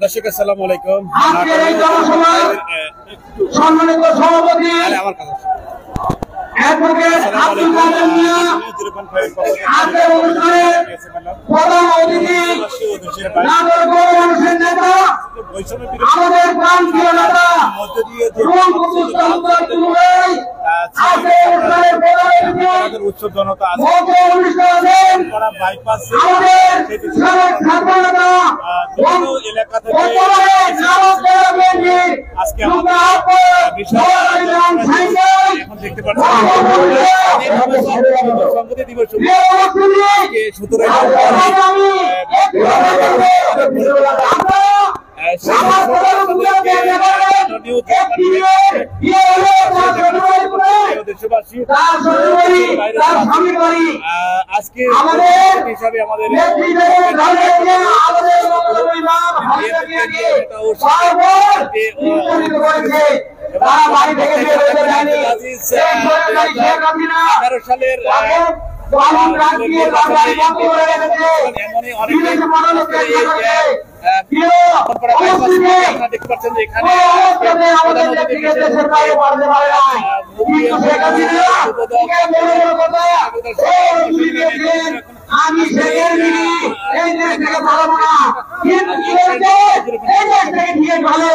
দর্শক আসসালামু আলাইকুম। সম্মানিত সভাপতি আজকের অনুষ্ঠানের প্রধান অতিথি মানুষের নেতা আমাদের প্রান্তীয় নেতা উৎসব জনতা এলাকা থেকে আজকে এখন দেখতে পাচ্ছি সংহতি দিবস 17 আজকে হিসাবে আমাদের সালের দেখতে পাচ্ছেন যে এখানে আমি ভালো